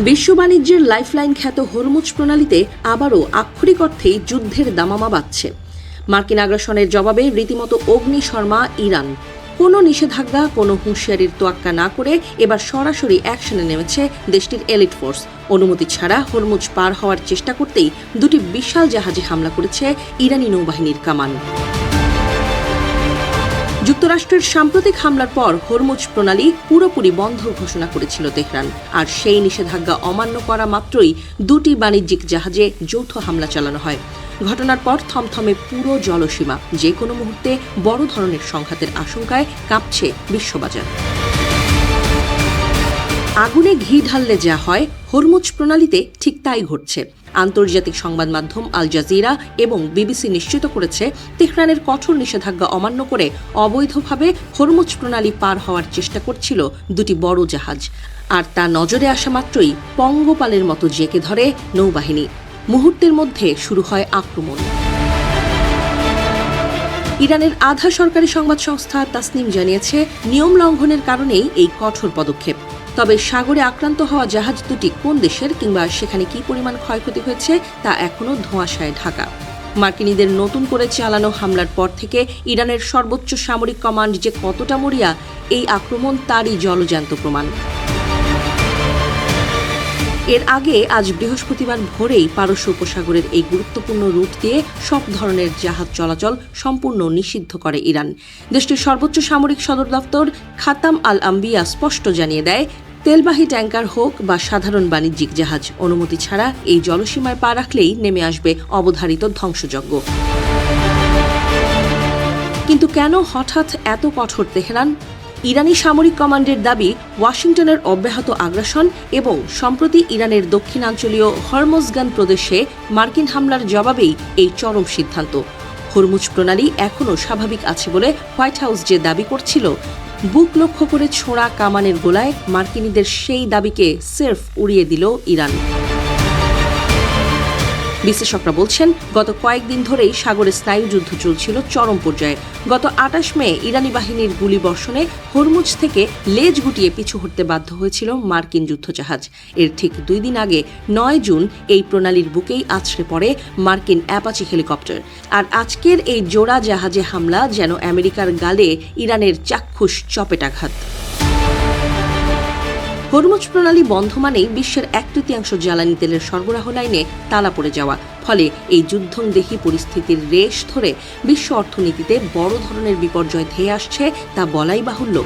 বিশ্ব বাণিজ্যের লাইফলাইন খ্যাত হরমুজ প্রণালীতে আবারও আক্ষরিক অর্থেই যুদ্ধের দামামা বাজছে। মার্কিন আগ্রাসনের জবাবে রীতিমতো অগ্নিশর্মা ইরান। কোনো নিষেধাজ্ঞা, কোনো হুঁশিয়ারির তোয়াক্কা না করে এবার সরাসরি অ্যাকশনে নেমেছে দেশটির এলিট ফোর্স। অনুমতি ছাড়া হরমুজ পার হওয়ার চেষ্টা করতেই দুটি বিশাল জাহাজে হামলা করেছে ইরানি নৌবাহিনীর কামান। যুক্তরাষ্ট্রের সাম্প্রতিক হামলার পর হরমুজ প্রণালী পুরোপুরি বন্ধ ঘোষণা করেছিল তেহরান, আর সেই নিষেধাজ্ঞা অমান্য করা মাত্রই দুটি বাণিজ্যিক জাহাজে যৌথ হামলা চালানো হয়। ঘটনার পর থমথমে পুরো জলসীমা, যে কোনো মুহূর্তে বড় ধরনের সংঘাতের আশঙ্কায় কাঁপছে বিশ্ববাজার। আগুনে ঘি ঢাললে যা হয়, হরমুজ প্রণালীতে ঠিক তাই ঘটছে। আন্তর্জাতিক সংবাদ মাধ্যম আল জাজিরা এবং বিবিসি নিশ্চিত করেছে, তেহরানের কঠোর নিষেধাজ্ঞা অমান্য করে অবৈধভাবে হরমুজ প্রণালী পার হওয়ার চেষ্টা করছিল দুটি বড় জাহাজ। আর তা নজরে আসা মাত্রই পঙ্গপালের মতো জেঁকে ধরে নৌবাহিনী। মুহূর্তের মধ্যে শুরু হয় আক্রমণ। ইরানের আধা সরকারি সংবাদ সংস্থা তাসনিম জানিয়েছে, নিয়ম লঙ্ঘনের কারণেই এই কঠোর পদক্ষেপ। তবে সাগরে আক্রান্ত হওয়া জাহাজ দুটি কোন দেশের কিংবা সেখানে কী পরিমাণ ক্ষয়ক্ষতি হয়েছে তা এখনও ধোঁয়াশায় ঢাকা। মার্কিনীদের নতুন করে চালানো হামলার পর থেকে ইরানের সর্বোচ্চ সামরিক কমান্ড যে কতটা মরিয়া, এই আক্রমণ তারই জলজ্যান্ত প্রমাণ। এর আগে আজ বৃহস্পতিবার ভোরেই পারস্য উপসাগরের এই গুরুত্বপূর্ণ রুট দিয়ে সব ধরনের জাহাজ চলাচল সম্পূর্ণ নিষিদ্ধ করে ইরান। দেশটির সর্বোচ্চ সামরিক সদর দপ্তর খাতাম আল আম্বিয়া স্পষ্ট জানিয়ে দেয়, তেলবাহী ট্যাঙ্কার হোক বা সাধারণ বাণিজ্যিক জাহাজ, অনুমতি ছাড়া এই জলসীমায় পা রাখলেই নেমে আসবে অবধারিত ধ্বংসযজ্ঞ। কিন্তু কেন হঠাৎ এত কঠোর তেহরান? ইরানি সামরিক কমান্ডের দাবি, ওয়াশিংটনের অব্যাহত আগ্রাসন এবং সম্প্রতি ইরানের দক্ষিণাঞ্চলীয় হরমোজগান প্রদেশে মার্কিন হামলার জবাবেই এই চরম সিদ্ধান্ত। হরমুজ প্রণালী এখনও স্বাভাবিক আছে বলে হোয়াইট হাউস যে দাবি করছিল, বুক লক্ষ্য করে ছোঁড়া কামানের গোলায় মার্কিনীদের সেই দাবিকে সির্ফ উড়িয়ে দিল ইরান। বিশ্লেষকরা বলছেন, গত কয়েকদিন ধরেই সাগরে স্নায়ুযুদ্ধ চলছিল চরম পর্যায়ে। গত ২৮ মে ইরানি বাহিনীর গুলিবর্ষণে হরমুজ থেকে লেজ গুটিয়ে পিছু হটতে বাধ্য হয়েছিল মার্কিন যুদ্ধজাহাজ। এর ঠিক ২ দিন আগে ৯ জুন এই প্রণালীর বুকেই আছড়ে পড়ে মার্কিন অ্যাপাচি হেলিকপ্টার। আর আজকের এই জোড়া জাহাজে হামলা যেন আমেরিকার গালে ইরানের চাক্ষুষ চপেটাঘাত। হরমুজ প্রণালী বন্ধ মানেই বিশ্বের ১/৩ জ্বালানি তেলের সরবরাহ লাইনে তালা পড়ে যাওয়া। ফলে এই যুদ্ধংদেহী পরিস্থিতির রেশ ধরে বিশ্ব অর্থনীতিতে বড় ধরনের বিপর্যয় ধেয়ে আসছে, তা বলাই বাহুল্য।